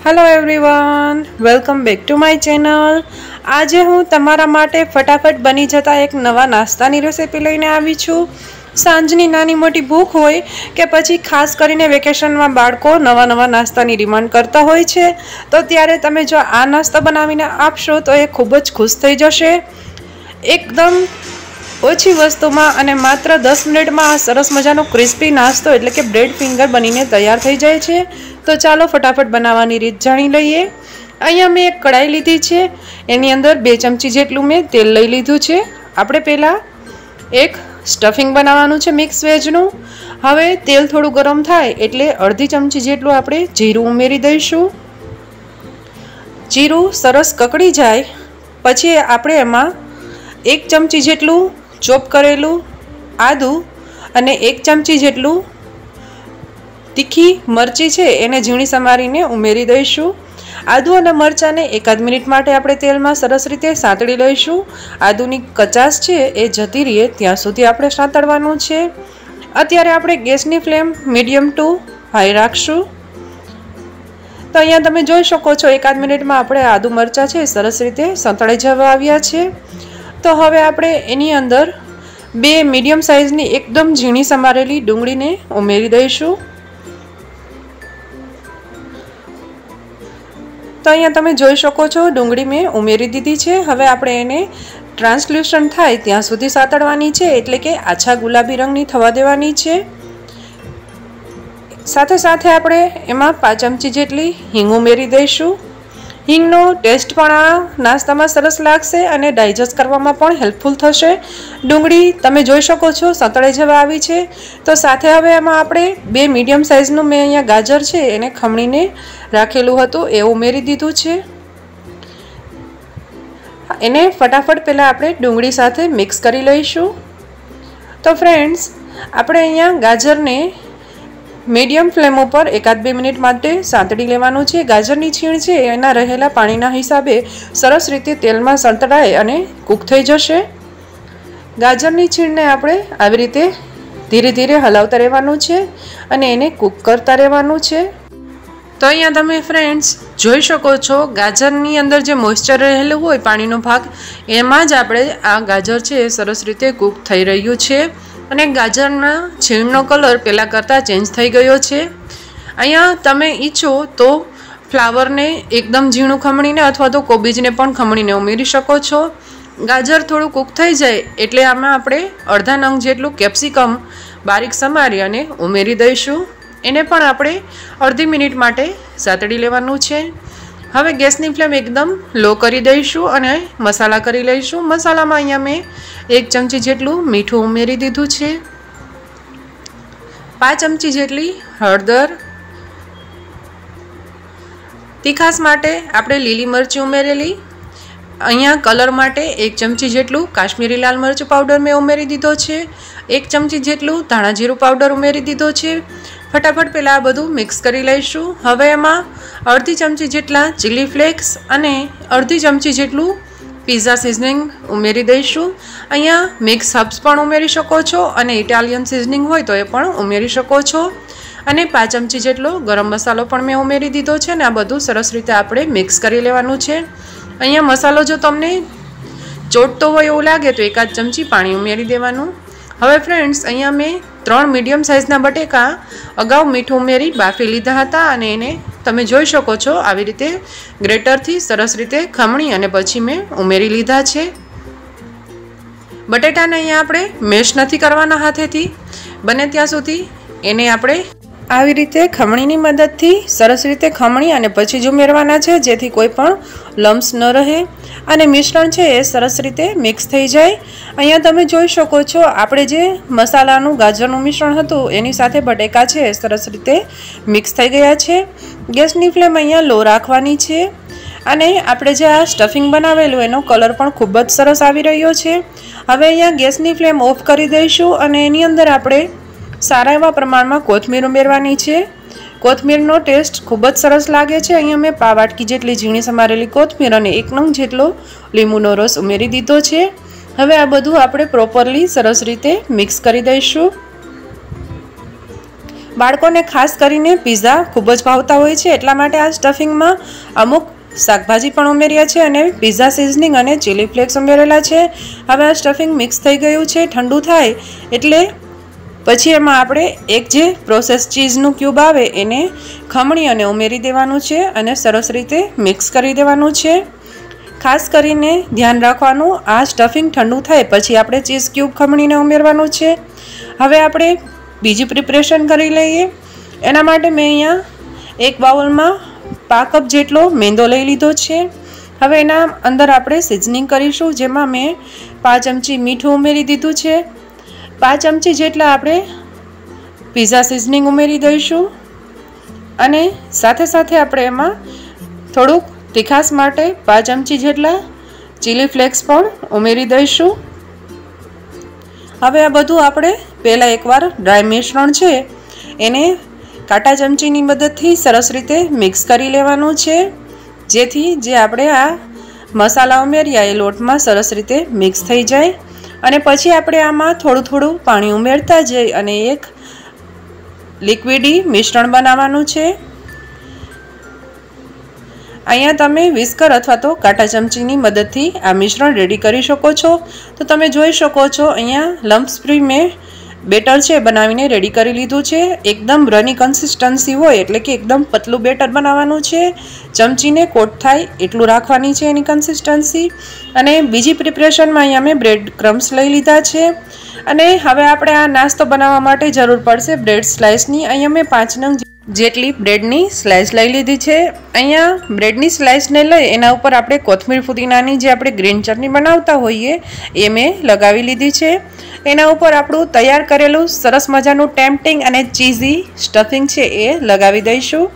Hello everyone, welcome back to my channel. आज हूँ तमारा माटे फटाफट बनी जता एक नवा नास्तानी रेसिपी लईने आवी छूं। सांजनी नानी मोटी भूख होय के पछी खास करीने वेकेशनमां बाळको नवा नवा नाસ્તાની ડિમાન્ડ કરતા હોય છે, તો ત્યારે તમે જો આ નાસ્તો બનાવીને આપશો તો એ ખૂબ જ ખુશ થઈ જશે। એકદમ ઓછી વસ્તુમાં અને માત્ર 10 મિનિટમાં આ સરસ મજાનો ક્રિસ્પી નાસ્તો એટલે કે બ્રેડ ફિંગર બનીને તૈયાર થઈ જાય છે। તો ચાલો ફટાફટ બનાવવાની રીત જાણી લઈએ। અહીંયા મેં એક કડાઈ લીધી છે, એની અંદર 2 ચમચી જેટલું મેં તેલ લઈ લીધું છે। આપણે પહેલાં એક સ્ટફિંગ બનાવવાનું છે મિક્સ વેજનું। હવે તેલ થોડું ગરમ થાય એટલે અડધી ચમચી જેટલું આપણે જીરું ઉમેરી દઈશું। જીરું સરસ કકડી જાય પછી આપણે એમાં 1 ચમચી જેટલું ચોપ કરેલું આદુ અને 1 ચમચી જેટલું तीखी मरची है एने झीणी समारीने उमेरी दईशुं। आदू अने मरचाने एकाद मिनिट माटे आपणे तेलमां सरस रीते सातળી लईशुं। आदूनी कचास छे ए जती रहे त्यां सुधी आपणे सातळवानुं छे। अत्यारे आपणे गैसनी फ्लेम मीडियम टू हाई राखशुं। तो अहींया तमे जोई शको छो एकाद मिनिटमां आपणे आदू मरचा छे सरस रीते संतळाई जवा आव्या छे। तो हवे आपणे एनी अंदर 2 मीडियम साइजनी एकदम झीणी समारेली डુંગળીને उमेरी दईशुं। तो अहींया तमे जोई शको छो डુંગળી में उमेरी दीधी छे। हवे आपणे एने ट्रांसल्यूशन थाय त्यां सुधी सातळवानी छे, एटले के आछा गुलाबी रंगनी थवा देवानी छे। साथे साथे आपणे एमां 5 चमची जेटली हींग उमेरी दईशुं। हींगनो टेस्ट पण आ नाસ્તામાં સરસ લાગશે અને ડાયજેસ્ટ કરવામાં પણ હેલ્પફુલ થશે। ડુંગળી તમે જોઈ શકો છો સંતળાઈ જવા આવી છે। તો સાથે હવે એમાં આપણે 2 મીડિયમ સાઇઝનું મેં અહીંયા ગાજર છે એને ખમણીને રાખેલું હતું એ ઉમેરી દીધું છે। એને ફટાફટ પહેલાં આપણે ડુંગળી સાથે મિક્સ કરી લઈશું। તો ફ્રેન્ડ્સ આપણે અહીંયા ગાજરને मीडियम फ्लेम पर एकाद 2 मिनिट माटे सातળી लेवानुं छे। गाजरनी छीण छे एना रहेला पाणीना हिसाबे सरस रीते तेलमां संतळाय अने कूक थई जशे। गाजरनी छीणने आपणे आवी रीते धीरे धीरे हलावता रहेवानुं छे अने एने कूक करता रहेवानुं छे। तो अहींया तमे फ्रेंड्स जोई शको छो गाजरनी अंदर जे मोइस्चर रहेલું હોય पाणीनो भाग एमां ज आपणे आ गाजर छे सरस रीते कूक थई रह्યું છે અને ગાજરના છીણનો કલર પહેલાં કરતાં ચેન્જ થઈ ગયો છે। અહીંયા તમે ઈચ્છો તો ફ્લાવરને એકદમ ઝીણું ખમણીને અથવા તો કોબીજને પણ ખમણીને ઉમેરી શકો છો। ગાજર થોડું કૂક થઈ જાય એટલે આમાં આપણે અડધા નંગ જેટલું કેપ્સિકમ બારીક સમારી અને ઉમેરી દઈશું। એને પણ આપણે અડધી મિનિટ માટે સાતળી લેવાનું છે। હવે ગેસની ફ્લેમ એકદમ લો કરી દઈશું અને મસાલા કરી લઈશું। મસાલામાં અહીંયા મેં 1 ચમચી જેટલું મીઠું ઉમેરી દીધું છે, 5 ચમચી જેટલી હળદર, તીખાસ માટે આપણે લીલી મરચી ઉમેરેલી। અહીંયા કલર માટે 1 ચમચી જેટલું કાશ્મીરી લાલ મરચું પાવડર મેં ઉમેરી દીધો છે, 1 ચમચી જેટલું ધાણા જીરું પાવડર ઉમેરી દીધો છે। फटाफट पहला आ बधुं मिक्स करी लईशुं। हवे एमां अर्धी चमची जेटला चिली फ्लेक्स अने अर्धी चमची जेटलुं पीज़ा सीजनिंग उमेरी दईशुं। अहींया मिक्स हर्ब्स पण उमेरी शको छो अने इटालियन सीजनिंग होय तो ए पण उमेरी शको छो। अने 5 चमची जेटलो गरम मसालो पण मैं उमेरी दीधो छे ने आ बधुं सरस रीते आपणे मिक्स करी लेवानुं छे। अहींया मसालो जो तमने ચોટતો હોય એવું લાગે તો 1 ચમચી પાણી ઉમેરી દેવાનું। હવે ફ્રેન્ડ્સ અહીંયા મેં 3 મીડિયમ સાઇઝના બટેકા અગાઉ મીઠું ઉમેરી બાફી લીધા હતા અને એને તમે જોઈ શકો છો આવી રીતે ગ્રેટરથી સરસ રીતે ખમણી અને પછી મેં ઉમેરી લીધા છે। બટેટાને અહીંયા આપણે મેશ નથી કરવાના હાથેથી, બને ત્યાં સુધી એને આપણે આવી રીતે ખમણીની મદદથી સરસ રીતે ખમણી અને પછી જ ઉમેરવાના છે જેથી કોઈ પણ લમ્સ ન રહે અને મિશ્રણ છે એ સરસ રીતે મિક્સ થઈ જાય। અહીંયા તમે જોઈ શકો છો આપણે જે મસાલાનું ગાજરનું મિશ્રણ હતું એની સાથે બટેકા છે સરસ રીતે મિક્સ થઈ ગયા છે। ગેસની ફ્લેમ અહીંયા લો રાખવાની છે અને આપણે જે આ સ્ટફિંગ બનાવેલું એનો કલર પણ ખૂબ જ સરસ આવી રહ્યો છે। હવે અહીંયા ગેસની ફ્લેમ ઓફ કરી દઈશું અને એની અંદર આપણે सारा एवा प्रमाण में कोथमीर उमेरवानी छे। कोथमीरनो टेस्ट खूब ज सरस लागे छे। अहींया मैं पाव वाटकी जेटली झीणी समारेली कोथमीर अने 1 नंग जेटलो લીંબુનો रस उमेरी दीधो छे। हवे आ बधुं आपणे प्रोपरली सरस रीते मिक्स करी दईशुं। બાળકોને ખાસ કરીને પિઝા ખૂબ જ ભાવતા હોય છે, એટલા માટે આ સ્ટફિંગમાં અમુક શાકભાજી પણ ઉમેર્યા છે અને પિઝા સિઝનિંગ અને ચીલી ફ્લેક્સ ઉમેરેલા છે. હવે આ સ્ટફિંગ મિક્સ થઈ ગયું છે. ઠંડુ થાય એટલે પછી એમાં આપણે એક જે પ્રોસેસ ચીઝનું ક્યુબ આવે એને ખમણી અને ઉમેરી દેવાનું છે અને સરસ રીતે મિક્સ કરી દેવાનું છે. ખાસ કરીને ધ્યાન રાખવાનું, આ સ્ટફિંગ ઠંડુ થાય પછી આપણે ચીઝ ક્યુબ ખમણીને ઉમેરવાનું છે. હવે આપણે બીજી પ્રિપરેશન કરી લઈએ. એના માટે મેં અહીંયા એક બાઉલમાં 5 કપ જેટલો મેંદો લઈ લીધો છે. હવે એના અંદર આપણે સિઝનિંગ કરીશું, જેમાં મેં 5 ચમચી મીઠું ઉમેરી દીધું છે. 5 ચમચી જેટલા આપણે પિઝા સિઝનિંગ ઉમેરી દઈશું અને સાથે સાથે આપણે એમાં થોડુંક તીખાસ માટે 5 ચમચી જેટલા ચીલી ફ્લેક્સ પણ ઉમેરી દઈશું. હવે આ બધું આપણે પહેલાં એકવાર ડ્રાય મિશ્રણ છે એને કાંટા ચમચીની મદદથી સરસ રીતે મિક્સ કરી લેવાનું છે, જેથી જે આપણે આ મસાલા ઉમેર્યા એ લોટમાં સરસ રીતે મિક્સ થઈ જાય. અને પછી આપણે આમાં થોડું થોડું પાણી ઉમેરતા જઈ અને એક લિક્વિડી મિશ્રણ બનાવવાનું છે. અહીંયા તમે વિસ્કર અથવા તો કાંટા ચમચીની મદદથી આ મિશ્રણ રેડી કરી શકો છો. તો તમે જોઈ શકો છો અહીંયા લમ્પ્સ ફ્રી મેં બેટર છે બનાવીને રેડી કરી લીધું છે. એકદમ રની કન્સિસ્ટન્સી હોય એટલે કે એકદમ પતલું બેટર બનાવવાનું છે. ચમચીને કોટ થાય એટલું રાખવાની છે એની કન્સિસ્ટન્સી. અને બીજી પ્રિપરેશનમાં અહીંયા મેં બ્રેડ ક્રમ્સ લઈ લીધા છે અને હવે આપણે આ નાસ્તો બનાવવા માટે જરૂર પડશે બ્રેડ સ્લાઇસની. અહીંયા મેં 5 નંગ જેટલી બ્રેડની સ્લાઇસ લઈ લીધી છે. અહીંયા બ્રેડની સ્લાઇસને લઈ એના ઉપર આપણે કોથમીર ફુદીનાની જે આપણે ગ્રીન ચટણી બનાવતા હોઈએ એ મેં લગાવી લીધી છે. એના ઉપર આપણું તૈયાર કરેલું સરસ મજાનું ટેમ્પટિંગ અને ચીઝી સ્ટફિંગ છે એ લગાવી દઈશું.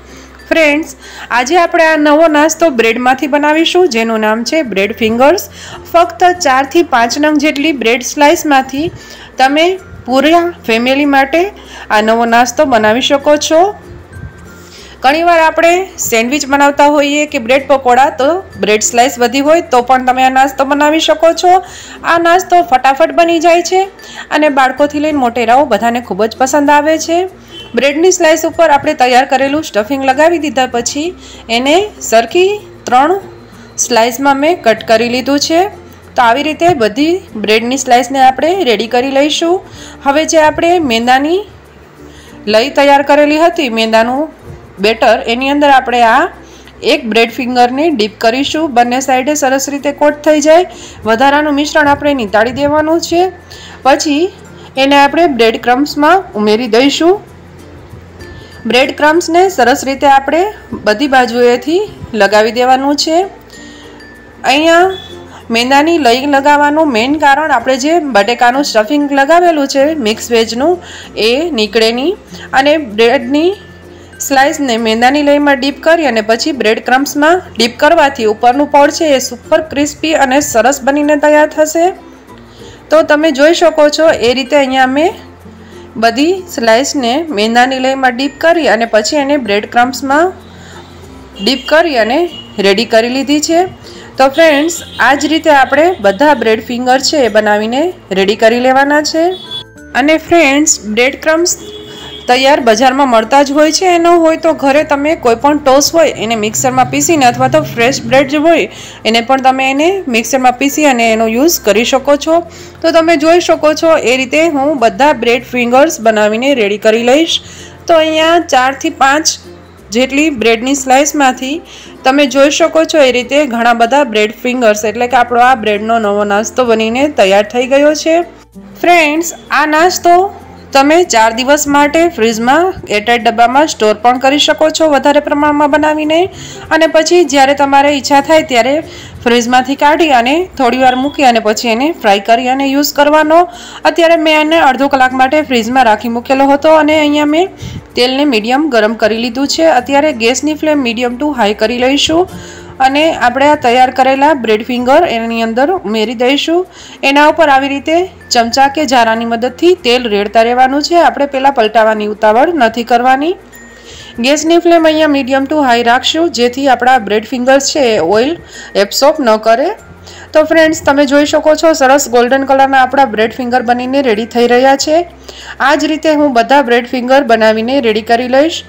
ફ્રેન્ડ્સ, આજે આપણે આ નવો નાસ્તો બ્રેડમાંથી બનાવીશું, જેનું નામ છે બ્રેડ ફિંગર્સ. ફક્ત 4 થી 5 નંગ જેટલી બ્રેડ સ્લાઇસમાંથી તમે પૂરા ફેમિલી માટે આ નવો નાસ્તો બનાવી શકો છો. ઘણીવાર આપણે સેન્ડવિચ બનાવતા હોઈએ કે બ્રેડ પકોડા, તો બ્રેડ સ્લાઇસ વધી હોય તો પણ તમે આ નાસ્તો બનાવી શકો છો. આ નાસ્તો ફટાફટ બની જાય છે અને બાળકોથી લઈને મોટેરાઓ બધાને ખૂબ જ પસંદ આવે છે. બ્રેડની સ્લાઇસ ઉપર આપણે તૈયાર કરેલું સ્ટફિંગ લગાવી દીધા પછી એને સરખી 3 સ્લાઇસમાં મેં કટ કરી લીધું છે. તો આવી રીતે બધી બ્રેડની સ્લાઇસને આપણે રેડી કરી લઈશું. હવે જે આપણે મેંદાની લઈ તૈયાર કરેલી હતી, મેંદાનું બેટર, એની અંદર આપણે આ એક બ્રેડ ફિંગરને ડીપ કરીશું. બંને સાઈડે સરસ રીતે કોટ થઈ જાય. વધારાનું મિશ્રણ આપણે નીતાળી દેવાનું છે. પછી એને આપણે બ્રેડ ક્રમ્સમાં ઉમેરી દઈશું. બ્રેડ ક્રમ્સને સરસ રીતે આપણે બધી બાજુએથી લગાવી દેવાનું છે. અહીંયા મેંદાની લઈ લગાવવાનું મેઇન કારણ આપણે જે બટેકાનું સ્ટફિંગ લગાવેલું છે મિક્સ વેજનું એ નીકળે નહીં. અને બ્રેડની સ્લાઇસને મેંદાની લઈમાં ડીપ કરી અને પછી બ્રેડ ક્રમ્સમાં ડીપ કરવાથી ઉપરનું પડ છે એ સુપર ક્રિસ્પી અને સરસ બનીને તૈયાર થશે. તો તમે જોઈ શકો છો એ રીતે અહીંયા મેં બધી સ્લાઇસને મેંદાની લઈમાં ડીપ કરી અને પછી એને બ્રેડ ક્રમ્સમાં ડીપ કરી અને રેડી કરી લીધી છે. તો ફ્રેન્ડ્સ, આ જ રીતે આપણે બધા બ્રેડ ફિંગર છે એ બનાવીને રેડી કરી લેવાના છે. અને ફ્રેન્ડ્સ, બ્રેડ ક્રમ્સ તૈયાર બજારમાં મળતા જ હોય છે. એનો હોય તો ઘરે તમે કોઈ પણ ટોસ હોય એને મિક્સરમાં પીસીને અથવા તો ફ્રેશ બ્રેડ જે હોય એને પણ તમે એને મિક્સરમાં પીસી અને એનો યુઝ કરી શકો છો. તો તમે જોઈ શકો છો એ રીતે હું બધા બ્રેડ ફિંગર્સ બનાવીને રેડી કરી લઈશ. તો અહીંયા 4 થી 5 જેટલી બ્રેડની સ્લાઇસમાંથી તમે જોઈ શકો છો એ રીતે ઘણા બધા બ્રેડ ફિંગર્સ, એટલે કે આપણો આ બ્રેડનો નવો નાસ્તો બનીને તૈયાર થઈ ગયો છે. ફ્રેન્ડ્સ, આ નાસ્તો તમે 4 દિવસ માટે ફ્રીજમાં એરટાઇટ ડબ્બામાં સ્ટોર પણ કરી શકો છો વધારે પ્રમાણમાં બનાવીને. અને પછી જ્યારે તમારે ઈચ્છા થાય ત્યારે ફ્રીજમાંથી કાઢી અને થોડી વાર મૂકી અને પછી એને ફ્રાય કરી અને યુઝ કરવાનો. અત્યારે મેં એને અડધો કલાક માટે ફ્રીજમાં રાખી મૂકેલો હતો અને અહીંયા મેં તેલને મીડિયમ ગરમ કરી લીધું છે. અત્યારે ગેસની ફ્લેમ મીડિયમ ટુ હાઈ કરી લઈશું અને આપણે આ તૈયાર કરેલા બ્રેડ ફિંગર એની અંદર ઉમેરી દઈશું. એના ઉપર આવી રીતે ચમચા કે જારાની મદદથી તેલ રેડતા રહેવાનું છે. આપણે પહેલાં પલટાવવાની ઉતાવળ નથી કરવાની. ગેસની ફ્લેમ અહીંયા મીડિયમ ટુ હાઈ રાખશું, જેથી આપણા બ્રેડ ફિંગર્સ છે એ ઓઇલ એબ્સોર્બ ન કરે. તો ફ્રેન્ડ્સ તમે જોઈ શકો છો સરસ ગોલ્ડન કલરના આપણા બ્રેડ ફિંગર બનીને રેડી થઈ રહ્યા છે। આ જ રીતે હું બધા બ્રેડ ફિંગર બનાવીને રેડી કરી લઈશ।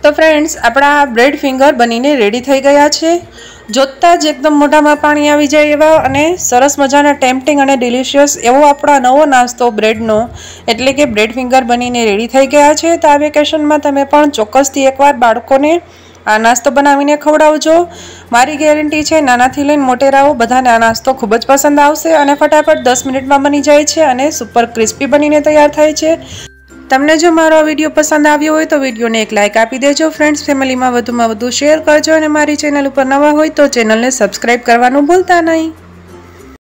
તો ફ્રેન્ડ્સ આપણા બ્રેડ ફિંગર બનીને રેડી થઈ ગયા છે। જોતા જ એકદમ મોઢામાં પાણી આવી જાય એવા અને સરસ મજાના ટેમ્પટિંગ અને ડિલિશિયસ એવો આપણા નવો નાસ્તો બ્રેડનો એટલે કે બ્રેડ ફિંગર બનીને રેડી થઈ ગયા છે। તો આ વેકેશનમાં તમે પણ ચોક્કસથી એકવાર બાળકોને આ નાસ્તો બનાવીને ખવડાવજો। મારી ગેરંટી છે નાનાથી લઈને મોટેરાઓ બધાને આ નાસ્તો ખૂબ જ પસંદ આવશે અને ફટાફટ 10 મિનિટમાં બની જાય છે અને સુપર ક્રિસ્પી બનીને તૈયાર થાય છે। તમને જો મારો આ વિડીયો પસંદ આવ્યો હોય તો વિડીયોને એક લાઇક આપી દેજો। ફ્રેન્ડ્સ ફેમિલીમાં વધુમાં વધુ શેર કરજો અને મારી ચેનલ ઉપર નવા હોય તો ચેનલને સબસ્ક્રાઇબ કરવાનું ભૂલતા નહીં।